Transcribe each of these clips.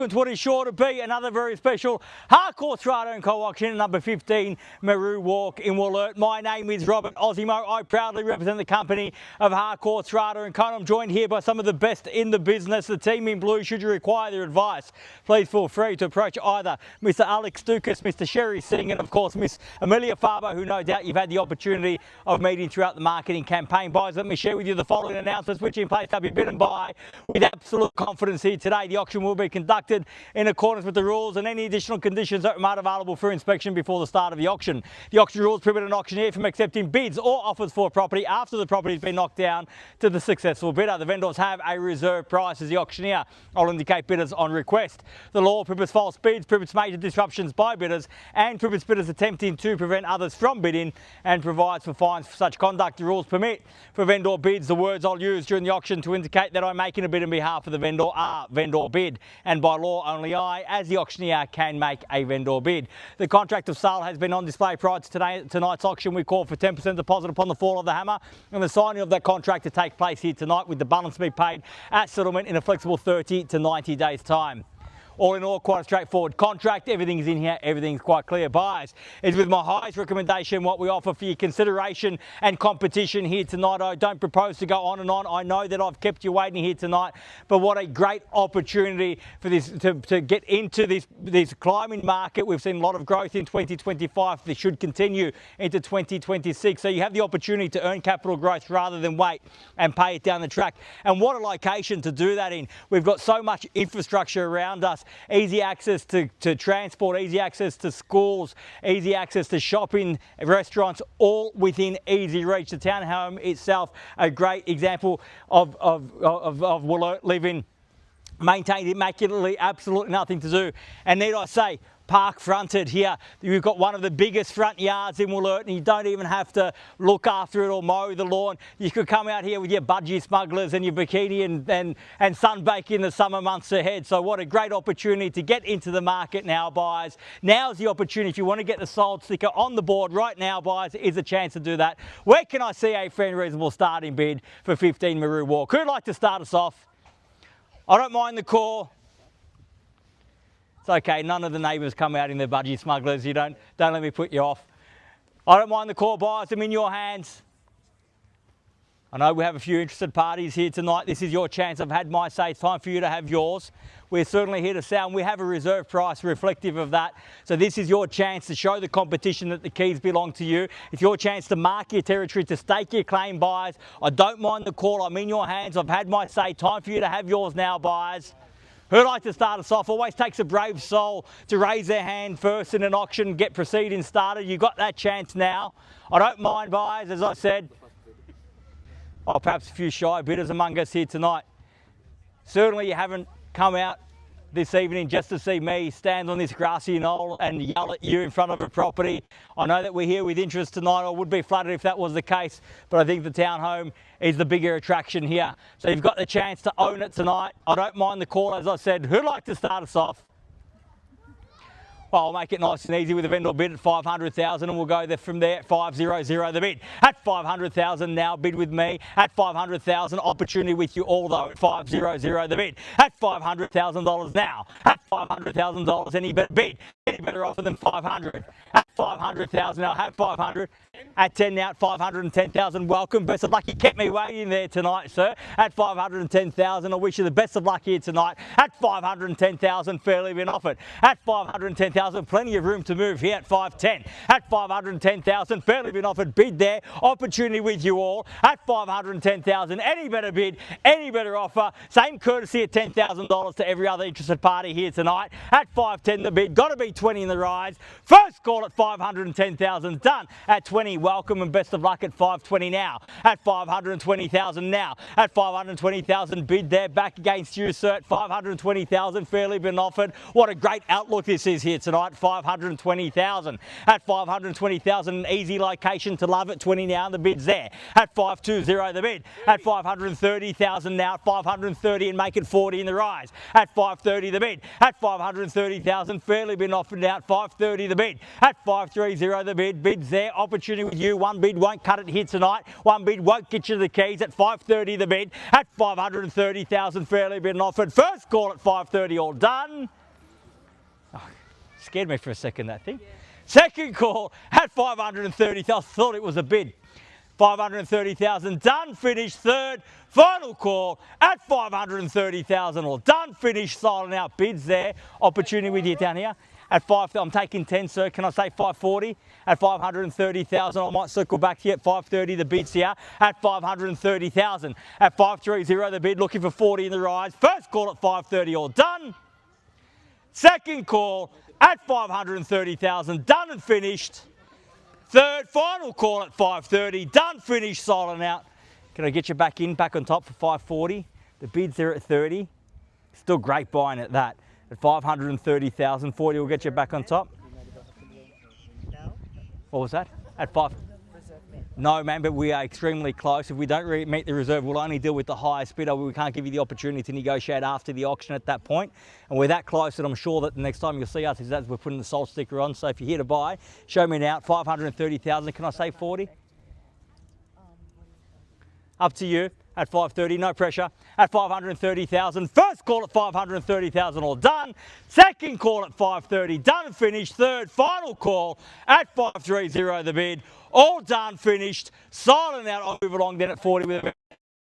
What is sure to be another very special Harcourts Rata and Co-Auction number 15 Meroo walk in WOLLERT. My name is Robert Ozzimo. I proudly represent the company of Harcourts Rata and Co. I'm joined here by some of the best in the business, the team in blue. Should you require their advice, please feel free to approach either Mr. Alex Dukas, Mr. Sherry Singh, and of course Miss Emilia Faba, who no doubt you've had the opportunity of meeting throughout the marketing campaign. Buyers, let me share with you the following announcements which in place to be bid and buy with absolute confidence here today. The auction will be conducted in accordance with the rules, and any additional conditions are made available for inspection before the start of the auction. The auction rules prohibit an auctioneer from accepting bids or offers for a property after the property has been knocked down to the successful bidder. The vendors have a reserve price as the auctioneer. I'll indicate bidders on request. The law prohibits false bids, prohibits major disruptions by bidders, and prohibits bidders attempting to prevent others from bidding, and provides for fines for such conduct. The rules permit for vendor bids. The words I'll use during the auction to indicate that I'm making a bid on behalf of the vendor are vendor bid, and by law only I, as the auctioneer, can make a vendor bid. The contract of sale has been on display prior to tonight's auction. We call for 10% deposit upon the fall of the hammer, and the signing of that contract to take place here tonight, with the balance to be paid at settlement in a flexible 30 to 90 days time. All in all, quite a straightforward contract. Everything's in here, everything's quite clear. Buyers, it's with my highest recommendation what we offer for your consideration and competition here tonight. I don't propose to go on and on. I know that I've kept you waiting here tonight, but what a great opportunity for this to get into this climbing market. We've seen a lot of growth in 2025. This should continue into 2026. So you have the opportunity to earn capital growth rather than wait and pay it down the track. And what a location to do that in. We've got so much infrastructure around us. Easy access to transport, easy access to schools, easy access to shopping, restaurants, all within easy reach. The townhome itself, a great example of WOLLERT living, maintained immaculately, absolutely nothing to do. And need I say, park fronted here. You've got one of the biggest front yards in WOLLERT, and you don't even have to look after it or mow the lawn. You could come out here with your budgie smugglers and your bikini and sunbake in the summer months ahead. So what a great opportunity to get into the market now, buyers. Now's the opportunity. If you want to get the sold sticker on the board right now, buyers, is a chance to do that. Where can I see a fair and reasonable starting bid for 15 Meroo walk? Who'd like to start us off? I don't mind the call. It's okay, none of the neighbours come out in their budgie smugglers. You don't let me put you off. I don't mind the call, buyers. I'm in your hands. I know we have a few interested parties here tonight. This is your chance. I've had my say. It's time for you to have yours. We're certainly here to sell, and we have a reserve price reflective of that. So this is your chance to show the competition that the keys belong to you. It's your chance to mark your territory, to stake your claim, buyers. I don't mind the call. I'm in your hands. I've had my say. Time for you to have yours now, buyers. Who'd like to start us off? Always takes a brave soul to raise their hand first in an auction, get proceedings started. You've got that chance now. I don't mind, buyers, as I said. Oh, perhaps a few shy bidders among us here tonight. Certainly you haven't come out this evening just to see me stand on this grassy knoll and yell at you in front of a property. I know that we're here with interest tonight. I would be flattered if that was the case, but I think the townhome is the bigger attraction here. So you've got the chance to own it tonight. I don't mind the call, as I said. Who'd like to start us off? Well, I'll make it nice and easy with a vendor bid at 500,000, and we'll go there from there at 500 the bid. At 500,000 now, bid with me. At 500,000, opportunity with you all though at 500 the bid. At $500,000 now. At $500,000, any better bid, any better offer than 500. At 500,000 now, at 500. At 10 now, at 510,000. Welcome, best of luck. You kept me waiting there tonight, sir. At 510,000, I wish you the best of luck here tonight. At 510,000, fairly been offered. At 510,000, plenty of room to move here at 510. At 510,000, fairly been offered. Bid there, opportunity with you all. At 510,000, any better bid, any better offer. Same courtesy at $10,000 to every other interested party here tonight. At 510 the bid, got to be 20 in the rise. First call at 510,000, done at 20. Welcome and best of luck at 520 now. At 520,000 now. At 520,000, bid there, back against you, sir. At 520,000, fairly been offered. What a great outlook this is here tonight. 520,000. At 520,000, an easy location to love at 20 now, and the bid's there. At 520 the bid. At 530,000 now. At 530 and make it 40 in the rise. At 530 the bid. At 530,000, fairly been offered now. At 530 the bid. At 5 530 the bid. Bid's there. Opportunity with you. One bid won't cut it here tonight. One bid won't get you the keys at 530 the bid. At 530,000 fairly been offered. First call at 530 all done. Oh, scared me for a second, that thing. Second call at 530,000. I thought it was a bid. 530,000 done, finished. Third, final call at 530,000 all done, finished, silent out. Bids there. Opportunity with you down here. At 5, I'm taking 10, sir. Can I say 540? At 530,000, I might circle back to you at 530. The bid's here at 530,000. At 530, the bid looking for 40 in the rise. First call at 530, all done. Second call at 530,000, done and finished. Third, final call at 530, done, finished, silent out. Can I get you back on top for 540? The bid's there at 30. Still great buying at that. At 530,000, 40 will get you back on top. What was that? At 5? No, man, but we are extremely close. If we don't meet the reserve, we'll only deal with the highest bidder. We can't give you the opportunity to negotiate after the auction at that point. And we're that close that I'm sure that the next time you'll see us is as we're putting the sold sticker on. So if you're here to buy, show me now at 530,000. Can I say 40? Up to you. At 530, no pressure. At 530,000, first call at 530,000, all done. Second call at 530, done and finished. Third, final call at 530, the bid, all done, finished. Silent out. I'll move along then at 40 with a bid.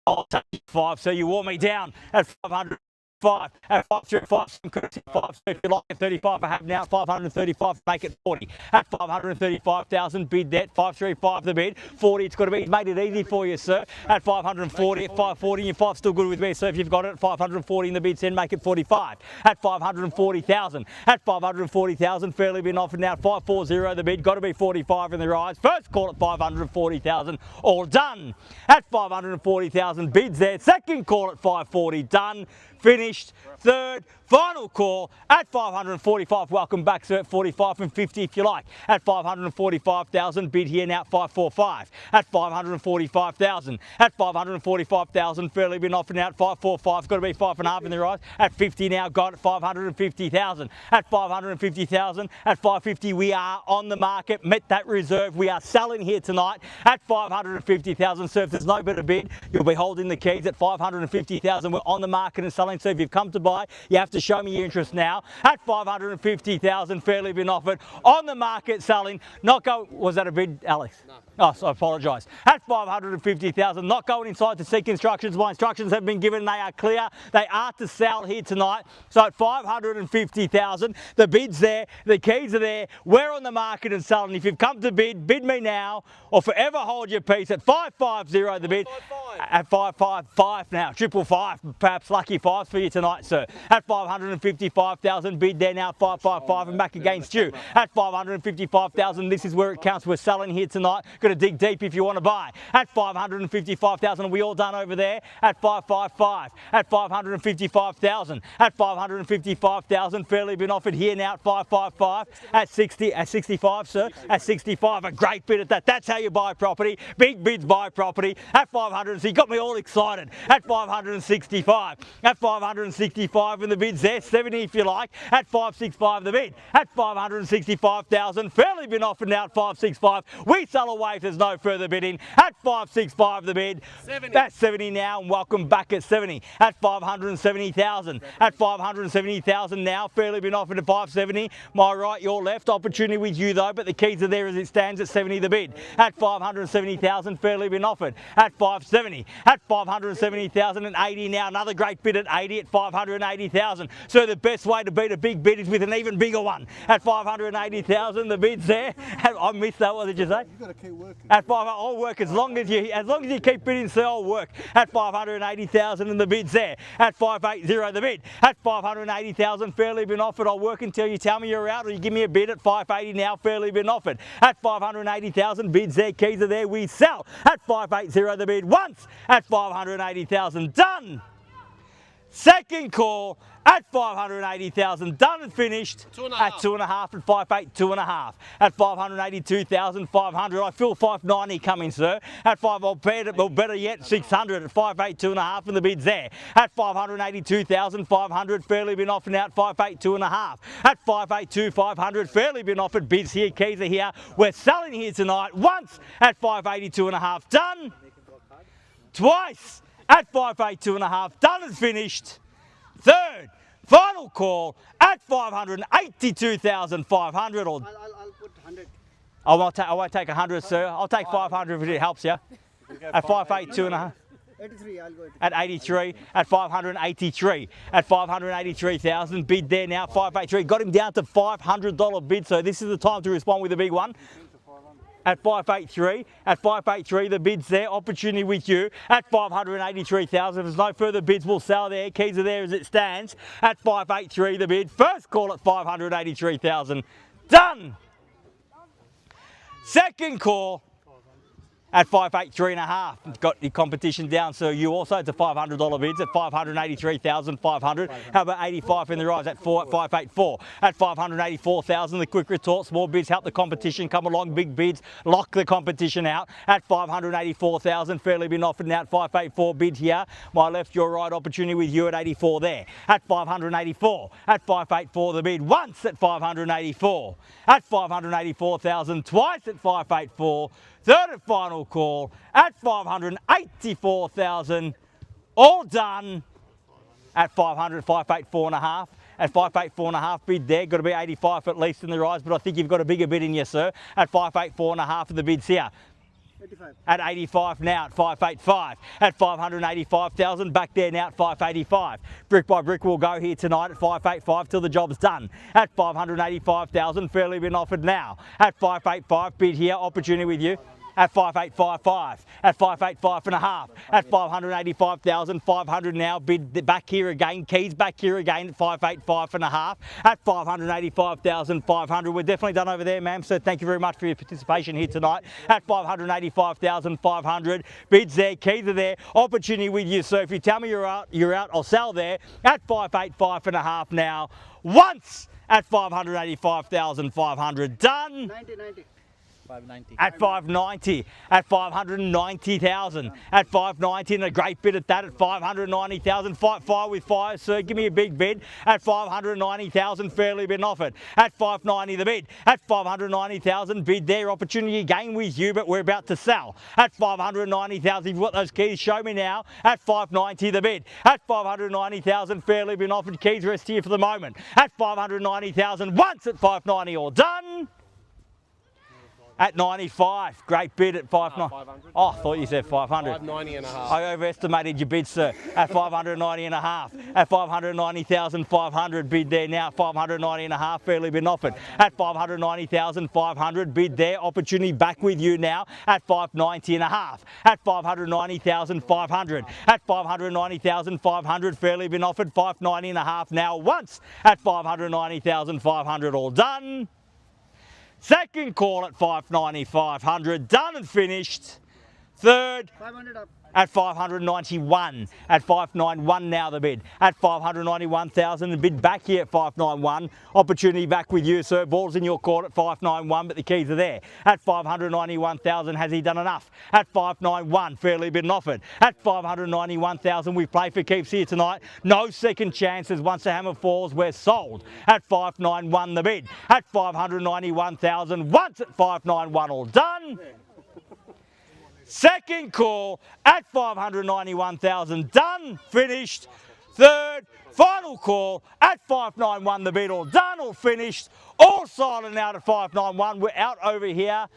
I'll take 5, so you wore me down at 500. 5 at 535, some courtesy 5, so if you like at 35, I have now 535, make it 40. At 535,000, bid that, 535 the bid, 40, it's got to be, made it easy for you, sir. At 540, at 540, your 5 still good with me, sir. If you've got it at 540 in the bid, then make it 45. At 540,000, at 540,000, fairly been offered now, 540 the bid, got to be 45 in the rise. First call at 540,000, all done. At 540,000, bids there, second call at 540, done. Finished. Third, final call at 545. Welcome back, sir, at 45 and 50 if you like. At 545,000, bid here now at 545. At 545,000. At 545,000, fairly been offered now at 545. Got to be 5.5 in the rise. At 50 now, got at 550,000. At 550,000. At 550, we are on the market. Met that reserve. We are selling here tonight at 550,000. So if there's no better bid, you'll be holding the keys at 550,000. We're on the market and selling. So if you've come to buy, you have to show me your interest now. At 550,000, fairly been offered. On the market selling. Not go. Was that a bid, Alex? No. Oh, so I apologise. At 550,000, not going inside to seek instructions. My instructions have been given. They are clear. They are to sell here tonight. So at 550,000, the bid's there. The keys are there. We're on the market and selling. If you've come to bid, bid me now or forever hold your peace. At 550, the bid. At 555 now. 555, perhaps lucky 5s for you tonight, sir. At 555,000, bid there now, 555 and back against you. At 555,000, this is where it counts. We're selling here tonight. Got to dig deep if you want to buy. At 555,000, are we all done over there? At 555. At 555,000. At 555,000, fairly been offered here now at 555. At 60, at 65, sir. At 65, a great bid at that. That's how you buy property. Big bids buy property. At 500, so you got me all excited. At 565. At 565 in the bid's there, 70 if you like. At 565 the bid. At 565,000, fairly been offered now at 565. We sell away if there's no further bidding. At 565 the bid. 70. That's 70 now and welcome back at 70. At 570,000. At 570,000 now, fairly been offered at 570. My right, your left. Opportunity with you though, but the keys are there as it stands at 70 the bid. At 570,000, fairly been offered. At 570. At 570,000 and 80 now. Another great bid at 80 at 580,000. So the best way to beat a big bid is with an even bigger one. At 580,000, the bid's there. I missed that. What did you say? You've got to keep working. At 5, I'll work as long as you keep bidding, so I'll work. At 580,000 and the bid's there. At 580 the bid. At 580,000, fairly been offered. I'll work until you tell me you're out or you give me a bid at 580 now, fairly been offered. At 580,000, bids there, keys are there, we sell. At 580 the bid once. At 580,000, done. Second call at 580,000, done and finished. 2.5. At 2.5 at 5.8, 2.5 at 582,500. I feel 590 coming, sir. At 5, well, better yet, 600 at 5.8, 2.5, and the bid's there. At 582,500, fairly been offered out 5.8, 2.5. At 5.82, 500, fairly been offered. Bids here, keys are here. We're selling here tonight. Once at 5.82 2.5, done. Twice at 5.8, 2.5, done and finished. Third, final call at 582,500. Or I'll put 100. I won't take 100, sir. I'll take 500 if it helps you. At 5.8, 2.5. 83, I'll go 83. At 83, at 583, at 583,000. Bid there now, 583. Got him down to $500 bid, so this is the time to respond with a big one. At 583, at 583, the bid's there. Opportunity with you at 583,000. If there's no further bids, we'll sell there. Keys are there as it stands. At 583, the bid. First call at 583,000. Done. Second call at 583.5. Got your competition down, so you also at the $500 bids at 583,500. How about 85 in the rise at 584? At 584,000, the quick retort, small bids help the competition come along. Big bids lock the competition out at 584,000. Fairly been offered now at 584 bid here. My left, your right, opportunity with you at 84 there. At 584, at 584 the bid. Once at 584, at 584,000. Twice at 584. Third and final call at 584,000. All done at 500, 584.5. At 584.5 bid there. Got to be 85 at least in the rise, but I think you've got a bigger bid in you, sir. At 584.5 of the bids here. 85. At 85 now at 585. At 585,000. Back there now at 585. Brick by brick we'll go here tonight at 585 till the job's done. At 585,000. Fairly been offered now. At 585 bid here. Opportunity with you. At 5855, at 585.5, at 585,500 now. Bid back here again. Keys back here again at 585.5, at 585,500. We're definitely done over there, ma'am. So thank you very much for your participation here tonight. At 585,500. Bids there, keys are there. Opportunity with you. So if you tell me you're out. I'll sell there. At 585.5 now. Once at 585,500. Done. 90. 590. At 590, at 590,000, at 590, and a great bid at that at 590,000. Fight fire with fire, sir. Give me a big bid at 590,000. Fairly been offered at 590 the bid. At 590,000 bid there. Opportunity again with you, but we're about to sell at 590,000. You've got those keys. Show me now at 590 the bid. At 590,000. Fairly been offered. Keys rest here for the moment at 590,000. Once at 590, all done. At 95, great bid at 590. Oh, I thought you said 500. 590.5. I overestimated your bid, sir. At 590.5. At 590,500 bid there now. 590.5, fairly been offered. At 590,500 bid there. Opportunity back with you now. At 590.5. At 590,500. At 590,500, fairly been offered. 590.5 now. Once at 590,500, all done. Second call at 590,500, done and finished. Third 500 up. at 591, at 591 now the bid. At 591,000, the bid back here at 591. Opportunity back with you, sir. Ball's in your court at 591, but the keys are there. At 591,000, has he done enough? At 591, fairly been offered. At 591,000, we play for keeps here tonight. No second chances. Once the hammer falls, we're sold. At 591 the bid. At 591,000, once at 591, all done. Second call at 591,000, done, finished. Third, final call at 591, the bid, all done, all finished, all silent out at 591. We're out over here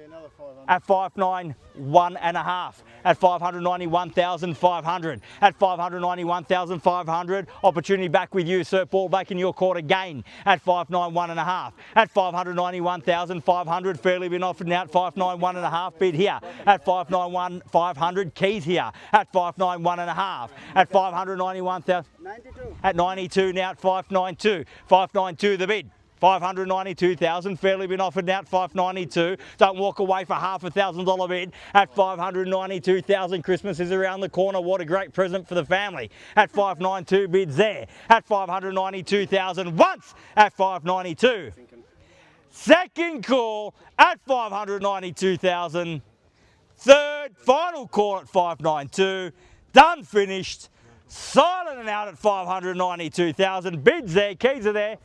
Another 500. at 591.5, at 591,500, at 591,500. Opportunity back with you, sir. Ball back in your court again at 591.5, at 591,500. Fairly been offered now at 591.5. Bid here at 591,500. Keys here at 591.5, at 591,000. 92. At 92 now at 592. 592 the bid. 592,000, fairly been offered now at 592. Don't walk away for $1,000 bid at 592,000. Christmas is around the corner. What a great present for the family. At 592, bids there. At 592,000 once at 592. Second call at 592,000. Third, final call at 592. Done, finished. Silent and out at 592,000. Bids there, keys are there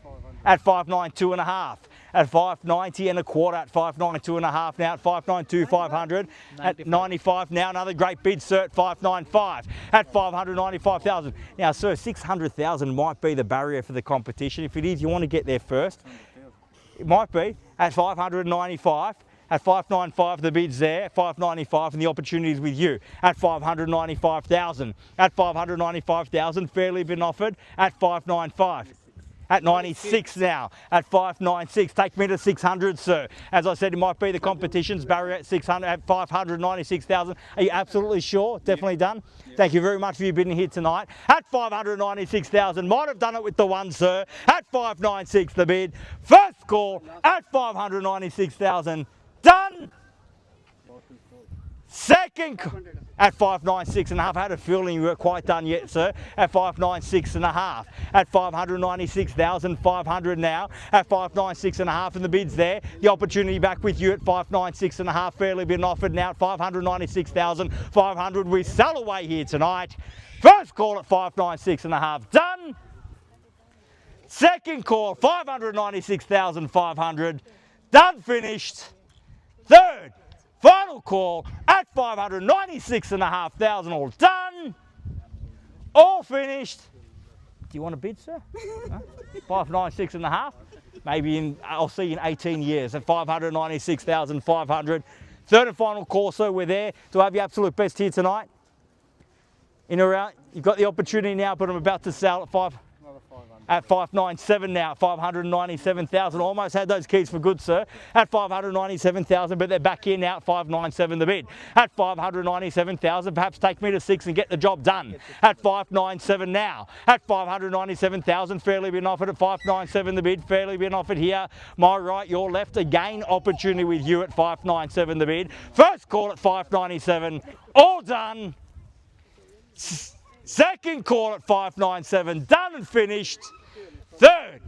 at 592 and a half. At 590 and a quarter, at 592 and a half now, at 592 500, at 95 now, another great bid, sir, at 595, at 595,000. Now, sir, 600,000 might be the barrier for the competition. If it is, you want to get there first. It might be at 595. At 595, the bid's there. At 595, and the opportunity's with you. At 595,000. At 595,000, fairly been offered. At 595. At 96 now. At 596. Take me to 600, sir. As I said, it might be the competition's barrier at 600. At 596,000. Are you absolutely sure? Definitely done? Yeah. Thank you very much for you bidding here tonight. At 596,000. Might have done it with the one, sir. At 596, the bid. First call at 596,000. Done. Second at 596 and a half. I had a feeling you weren't quite done yet, sir. At 596 and a half. At 596,500 now. At 596 and a half, and the bid's there. The opportunity back with you at 596 and a half. Fairly been offered now at 596,500. We sell away here tonight. First call at 596 and a half. Done. Second call 596,500. Done, finished. Third, final call at 596,500, all done, all finished. Do you want a bid, sir? Huh? 596,500. Maybe I'll see you in 18 years at 596,500. Third and final call, sir. We're there to have your absolute best here tonight. In around, you've got the opportunity now, but I'm about to sell at 597 now, 597,000. Almost had those keys for good, sir. At 597,000, but they're back here now at 597 the bid. At 597,000, perhaps take me to 6 and get the job done. At 597 now. At 597,000, fairly been offered at 597 the bid. Fairly been offered here. My right, your left. Again, opportunity with you at 597 the bid. First call at 597. All done. Second call at 597, done and finished. Third,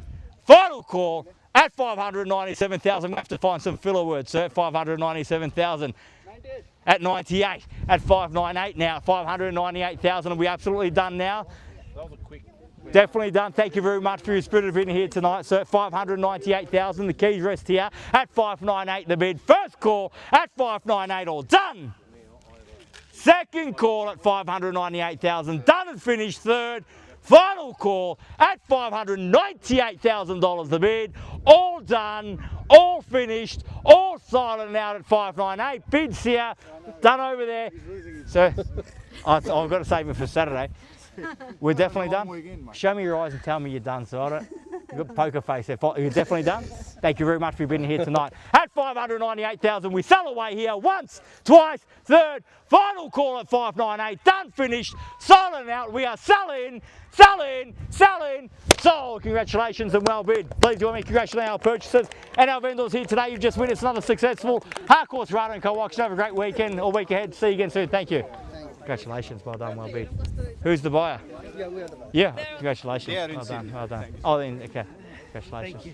final call at 597,000. We have to find some filler words, sir. 597,000. At 98. At 598 now. 598,000. Are we absolutely done now? That was a quick. Definitely done. Thank you very much for your spirit of being here tonight, sir. 598,000. The keys rest here at 598 the bid. First call at 598, all done. Second call at 598,000, done and finished. Third, final call at $598,000 the bid. All done, all finished, all silent and out at 598. Bids here, done over there. So I've got to save it for Saturday. We're definitely done. Show me your eyes and tell me you're done, so I don't. You've got poker face there. You're definitely done. Thank you very much for being here tonight. At 598,000, we sell away here once, twice, third, final call at 598. Done, finished, silent out. We are selling, selling, selling, sold. Congratulations and well bid. Please join me in congratulating our purchasers and our vendors here today. You've just witnessed another successful Harcourts Rata and Co auction. Have a great weekend or week ahead. See you again soon. Thank you. Congratulations, well done, well bid. Who's the buyer? Yeah, we are the buyer. Yeah, congratulations. Yeah, I didn't well see done, it. well done. Thanks. Oh, then, okay, congratulations. Thank you.